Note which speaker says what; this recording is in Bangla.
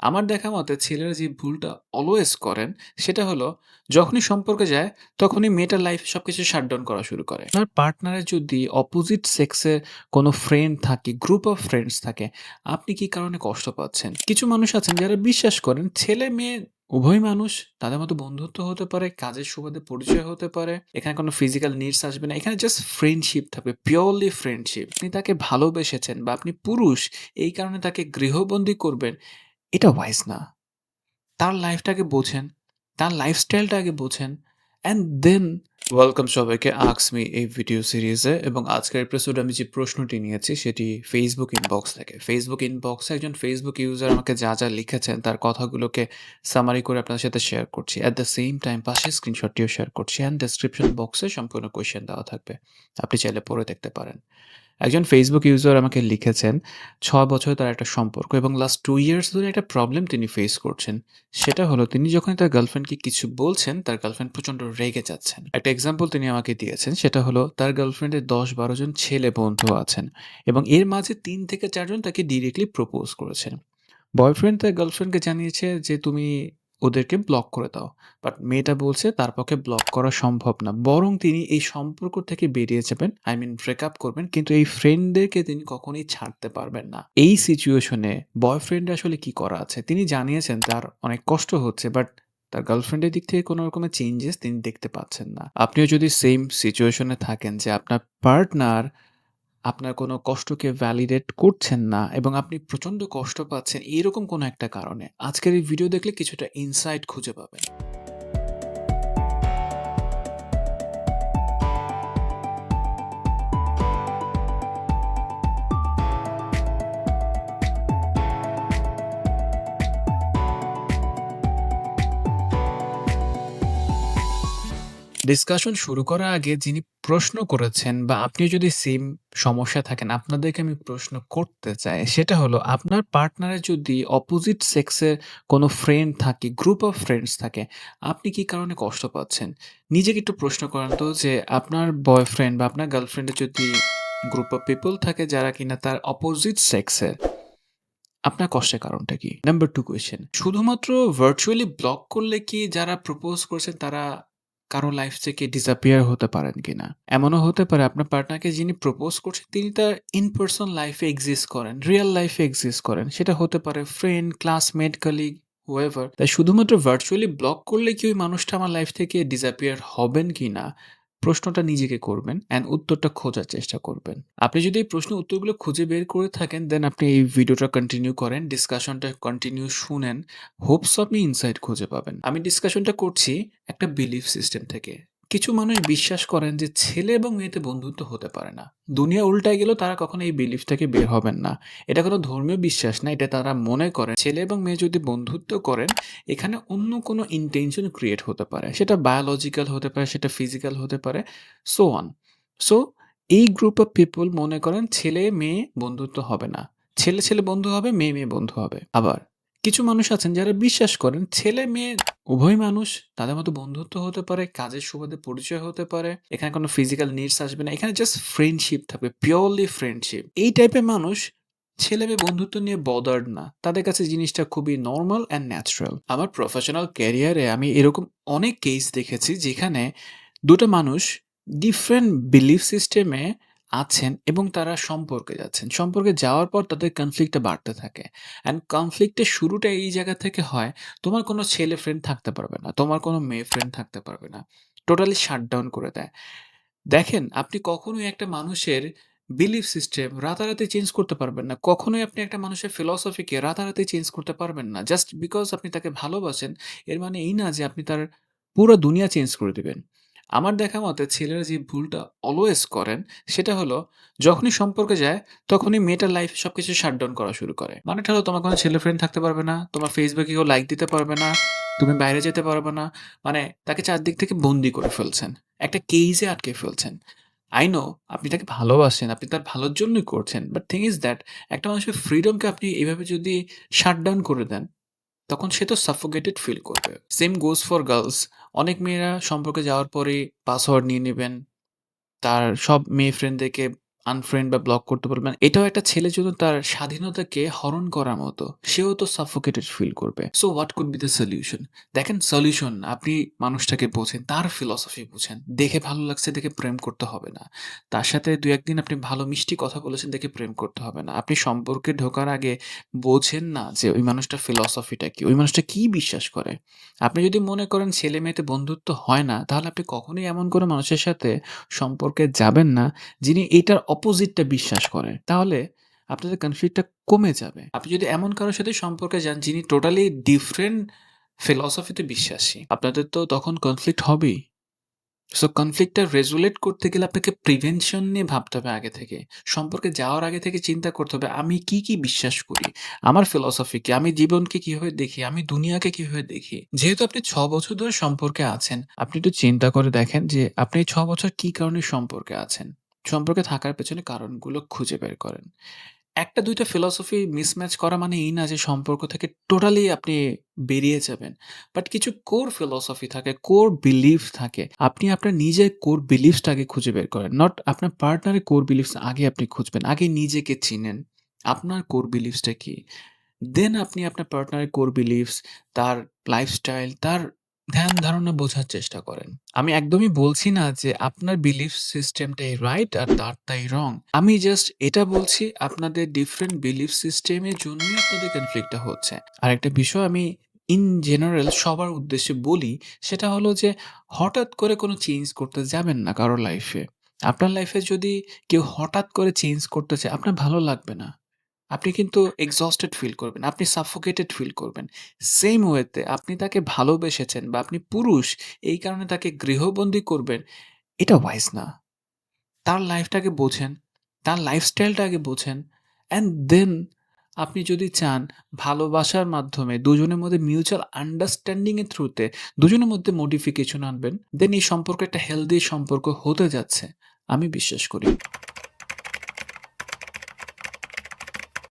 Speaker 1: আমার দেখা মতে ছেলেরা যে ভুলটা অলওয়েজ করেন, সেটা হলো যখনই সম্পর্কে যায়, তখনই মেয়েটার লাইফে সবকিছু শাটডাউন করা শুরু করে। আপনার পার্টনারের যদি অপোজিট সেক্সের কোনো ফ্রেন্ড থাকে, গ্রুপ অফ ফ্রেন্ডস থাকে, আপনি কি কারণে কষ্ট পাচ্ছেন? কিছু মানুষ আছেন যারা বিশ্বাস করেন ছেলে-মেয়ে উভয় মানুষ, তাদের মধ্যে বন্ধুত্ব হতে পারে, কাজের সুবাদে পরিচয় হতে পারে। এখানে কোনো ফিজিক্যাল নিডস আসবে না। এখানে জাস্ট ফ্রেন্ডশিপ থাকবে, পিওরলি ফ্রেন্ডশিপ। আপনি তাকে ভালোবেসেছেন বা আপনি পুরুষ, এই কারণে তাকে গৃহবন্দী করবেন, এটা ওয়াইজ না। তার লাইফটাকে বোঝেন, তার লাইফস্টাইলটা আগে বোঝেন অ্যান্ড দেন ওয়েলকাম সবাইকে আস্ক মি এই ভিডিও সিরিজে। এবং আজকের এপিসোডে আমি যে প্রশ্নটি নিয়েছি সেটি ফেসবুক ইনবক্স থেকে। ফেসবুক ইনবক্সে একজন ফেসবুক ইউজার আমাকে যা লিখেছেন তার কথাগুলোকে সামারি করে আপনার সাথে শেয়ার করছি। অ্যাট দ্য সেম টাইম পাশে স্ক্রিনশটটিও শেয়ার করছি অ্যান্ড ডেসক্রিপশন বক্সে সম্পূর্ণ কোয়েশ্চেন দেওয়া থাকবে। আপনি চাইলে পড়ে দেখতে পারেন। একজন ফেসবুক ইউজার আমাকে লিখেছেন ৬ বছর তার একটা সম্পর্ক এবং লাস্ট 2 ইয়ার্স ধরে একটা প্রবলেম তিনি ফেস করছেন। সেটা হলো তিনি যখনই তার গার্লফ্রেন্ডকে কিছু বলছেন, তার গার্লফ্রেন্ড প্রচণ্ড রেগে যাচ্ছেন। একটা এক্সাম্পল তিনি আমাকে দিয়েছেন, সেটা হলো তার গার্লফ্রেন্ডের ১০-১২ জন ছেলে বন্ধু আছেন এবং এর মাঝে ৩ থেকে ৪ জন তাকে ডিরেক্টলি প্রপোজ করেছেন। বয়ফ্রেন্ড তার গার্লফ্রেন্ডকে জানিয়েছে যে, "তুমি ওদেরকে ব্লক করে দাও।" বাট মেয়েটা বলছে তার পক্ষে ব্লক করা সম্ভব না। বরং তিনি এই সম্পর্ক থেকে বেরিয়ে যাবেন। আই মিন ব্রেকআপ করবেন। কিন্তু এই ফ্রেন্ডদেরকে তিনি কখনোই ছাড়তে পারবেন না। এই সিচুয়েশনে বয়ফ্রেন্ডের আসলে কি করা আছে? তিনি জানিয়েছেন তার অনেক কষ্ট হচ্ছে, বাট তার গার্লফ্রেন্ডের দিক থেকে কোনো রকমের চেঞ্জেস তিনি দেখতে পাচ্ছেন না। আপনিও যদি সেম সিচুয়েশনে থাকেন যে আপনার পার্টনার আপনার কোনো কষ্টকে ভ্যালিডেট করছেন না এবং আপনি প্রচণ্ড কষ্ট পাচ্ছেন এইরকম কোনো একটা কারণে, আজকের এই ভিডিও দেখলে কিছুটা ইনসাইট খুঁজে পাবেন। ডিসকাশন শুরু করার আগে যিনি প্রশ্ন করেছেন বা আপনিও যদি সেম সমস্যায় থাকেন, আপনাদেরকে আমি প্রশ্ন করতে চাই। সেটা হলো আপনার পার্টনারের যদি অপোজিট সেক্সের কোনো ফ্রেন্ড থাকে, গ্রুপ অফ ফ্রেন্ডস থাকে, আপনি কি কারণে কষ্ট পাচ্ছেন? নিজেকে একটু প্রশ্ন করেন তো যে আপনার বয়ফ্রেন্ড বা আপনার গার্লফ্রেন্ডের যদি গ্রুপ অফ পিপল থাকে যারা কিনা তার অপোজিট সেক্সের, আপনার কষ্টের কারণটা কি? নাম্বার 2 কোয়েশ্চেন, শুধুমাত্র ভার্চুয়ালি ব্লক করলে কি যারা প্রপোজ করছেন তারা কারো লাইফ থেকে ডিসঅ্যাপিয়ার হতে পারেন কিনা? এমনও হতে পারে আপনার পার্টনারকে যিনি প্রপোজ করছেন তিনি তার ইন পারসন লাইফে এক্সিস্ট করেন, রিয়াল লাইফে এক্সিস্ট করেন। সেটা হতে পারে ফ্রেন্ড, ক্লাসমেট, কলিগ, হুএভার। তাই শুধুমাত্র ভার্চুয়ালি ব্লক করলে কি ওই মানুষটা আমার লাইফ থেকে ডিসঅ্যাপিয়ার হবেন কিনা? প্রশ্নটা নিজেকে করবেন অ্যান্ড উত্তরটা খোঁজার চেষ্টা করবেন। আপনি যদি এই প্রশ্নের উত্তরগুলো খুঁজে বের করে থাকেন, দেন আপনি এই ভিডিওটা কন্টিনিউ করেন, ডিসকাশনটা কন্টিনিউ শুনেন। হোপস আপনি ইনসাইট খুঁজে পাবেন। আমি ডিসকাশনটা করছি একটা বিলিফ সিস্টেম থেকে। কিছু মানুষ বিশ্বাস করেন যে ছেলে এবং মেয়েতে বন্ধুত্ব হতে পারে না। দুনিয়া উল্টায় গেলেও তারা কখনো এই বিলিফ থেকে বের হবেন না। এটা কোনো ধর্মীয় বিশ্বাস না। এটা তারা মনে করেন ছেলে এবং মেয়ে যদি বন্ধুত্ব করেন, এখানে অন্য কোনো ইনটেনশন ক্রিয়েট হতে পারে। সেটা বায়োলজিক্যাল হতে পারে, সেটা ফিজিক্যাল হতে পারে, সো অন। সো এই গ্রুপ অফ পিপল মনে করেন ছেলে-মেয়ে বন্ধুত্ব হবে না। ছেলে বন্ধু হবে, মেয়ে বন্ধু হবে। আবার কিছু মানুষ আছেন যারা বিশ্বাস করেন ছেলে-মেয়ে উভয় মানুষ, তাদের মধ্যে বন্ধুত্ব হতে পারে, কাজের সুবাদে পরিচয় হতে পারে। এখানে কোনো ফিজিক্যাল নিডস আসবে না। এখানে জাস্ট ফ্রেন্ডশিপ থাকবে, পিওরলি ফ্রেন্ডশিপ। এই টাইপের মানুষ ছেলে-মেয়ে বন্ধুত্ব নিয়ে বদার্ড না। তাদের কাছে জিনিসটা খুবই নরমাল অ্যান্ড ন্যাচারাল। আমার প্রফেশনাল ক্যারিয়ারে আমি এরকম অনেক কেস দেখেছি যেখানে ২ টা মানুষ ডিফারেন্ট বিলিফ সিস্টেমে আছেন এবং তারা সম্পর্কে যাচ্ছেন। সম্পর্কে যাওয়ার পর তাদের কনফ্লিক্টটা বাড়তে থাকে। অ্যান্ড কনফ্লিক্টের শুরুটা এই জায়গা থেকে হয়, তোমার কোনো ছেলে ফ্রেন্ড থাকতে পারবে না, তোমার কোনো মেয়ে ফ্রেন্ড থাকতে পারবে না। টোটালি শাটডাউন করে দেয়। দেখেন, আপনি কখনোই একটা মানুষের বিলিফ সিস্টেম রাতারাতি চেঞ্জ করতে পারবেন না। কখনোই আপনি একটা মানুষের ফিলসফিকে রাতারাতি চেঞ্জ করতে পারবেন না। জাস্ট বিকজ আপনি তাকে ভালোবাসেন, এর মানে এই না যে আপনি তার পুরা দুনিয়া চেঞ্জ করে দিবেন। আমার দেখা মতে ছেলেরা যে ভুলটা অলওয়েজ করেন, সেটা হলো যখনই সম্পর্কে যায়, তখনই মেয়েটার লাইফে সবকিছু শাটডাউন করা শুরু করে। মানেটা হলো তোমার কোনো ছেলে ফ্রেন্ড থাকতে পারবে না, তোমার ফেসবুকে কেউ লাইক দিতে পারবে না, তুমি বাইরে যেতে পারবে না। মানে তাকে চারদিক থেকে বন্দী করে ফেলছেন। একটা কেইজে আটকে ফেলছেন। I know আপনি তাকে ভালোবাসেন, আপনি তার ভালোর জন্যই করছেন। বাট থিং ইজ দ্যাট একটা মানুষের ফ্রিডমকে আপনি এভাবে যদি শাট ডাউন করে দেন, তখন সে তো সাফোকেটেড ফিল করবে। Same goes for girls. অনেক মেয়েরা সম্পর্কে যাওয়ার পরেই পাসওয়ার্ড নিয়ে নিবেন। তার সব মেয়ে ফ্রেন্ডদেরকে আনফ্রেন্ড বা ব্লক করতে পারবেন। এটাও একটা ছেলের জন্য তার স্বাধীনতাকে হরণ করার মতো। সেও তো সাফোকেটেড ফিল করবে। So what could be the solution? দেখেন সলিউশন আপনি মানুষটাকে বোঝেন, তার ফিলসফি বুঝেন। দেখে ভালো লাগছে দেখে প্রেম করতে হবে না। তার সাথে ২-১ দিন আপনি ভালো মিষ্টি কথা বলেছেন দেখে প্রেম করতে হবে না। আপনি সম্পর্কে ঢোকার আগে বোঝেন না যে ওই মানুষটার ফিলসফিটা কি? ওই মানুষটা কি বিশ্বাস করে? আপনি যদি মনে করেন ছেলে-মেয়েতে বন্ধুত্ব হয় না, তাহলে আপনি কখনোই এমন কোনো মানুষের সাথে সম্পর্কে যাবেন না যিনি এটার অপোজিটটা বিশ্বাস করে। তাহলে আপনাদের কনফ্লিক্টটা কমে যাবে। আপনি যদি এমন কারো সাথে সম্পর্কে যান যিনি টোটালি ডিফারেন্ট ফিলসফিতে বিশ্বাসী, আপনাদের তো তখন কনফ্লিক্ট হবেই। সো কনফ্লিক্টটা রেজোলেট করতে গেলে আপনাকে প্রিভেনশন নিয়ে ভাবতে হবে আগে থেকে। সম্পর্কে যাওয়ার আগে থেকে চিন্তা করতে হবে আমি কি বিশ্বাস করি? আমার ফিলসফি কি? আমি জীবনকে কিভাবে দেখি? আমি দুনিয়াকে কিভাবে দেখি? যেহেতু আপনি ৬ বছর ধরে সম্পর্কে আছেন, আপনি একটু চিন্তা করে দেখেন যে আপনি এই ৬ বছর কি কারণে সম্পর্কে আছেন? সম্পর্কে থাকার পেছনে কারণগুলো খুঁজে বের করেন। ১টা ২টা ফিলসফি মিসম্যাচ করা মানে এই না যে সম্পর্ক থেকে টোটালি আপনি বেরিয়ে যাবেন। বাট কিছু কোর ফিলসফি থাকে, কোর বিলিফ থাকে। আপনি আপনার নিজের কোর বিলিফস টা আগে খুঁজে বের করেন। নট আপনার পার্টনারের কোর বিলিফস আগে আপনি খুঁজবেন। আগে নিজেকে চিনেন। আপনার কোর বিলিফস টা কি? দেন আপনি আপনার পার্টনারের কোর বিলিফস, তার লাইফস্টাইল, তার ধ্যান-ধারণা বোঝার চেষ্টা করেন। আমি একদমই বলছি না যে আপনার বিলিফ সিস্টেমটাই রাইট আর তারটাই রং। আমি জাস্ট এটা বলছি আপনাদের ডিফারেন্ট বিলিফ সিস্টেমের জন্যই আপনাদের কনফ্লিক্টটা হচ্ছে। আরেকটা বিষয় আমি ইন জেনারেল সবার উদ্দেশ্যে বলি, সেটা হলো যে হঠাৎ করে কোনো চেঞ্জ করতে যাবেন না কারো লাইফে। আপনার লাইফে যদি কেউ হঠাৎ করে চেঞ্জ করতে চায়, আপনার ভালো লাগবে না। আপনি কিন্তু এক্সহস্টেড ফিল করবেন। আপনি সাফোকেটেড ফিল করবেন। সেইম ওয়েতে আপনি তাকে ভালোবেসেছেন বা আপনি পুরুষ এই কারণে তাকে গৃহবন্দী করবেন, এটা ওয়াইজ না। তার লাইফটাকে বোঝেন, তার লাইফস্টাইলটা আগে বোঝেন অ্যান্ড দেন আপনি যদি চান ভালোবাসার মাধ্যমে দুজনের মধ্যে মিউচুয়াল আন্ডারস্ট্যান্ডিং এর থ্রুতে দুজনের মধ্যে মডিফিকেশন আনবেন, দেন এই সম্পর্ক একটা হেলথি সম্পর্ক হতে যাচ্ছে। আমি বিশ্বাস করি।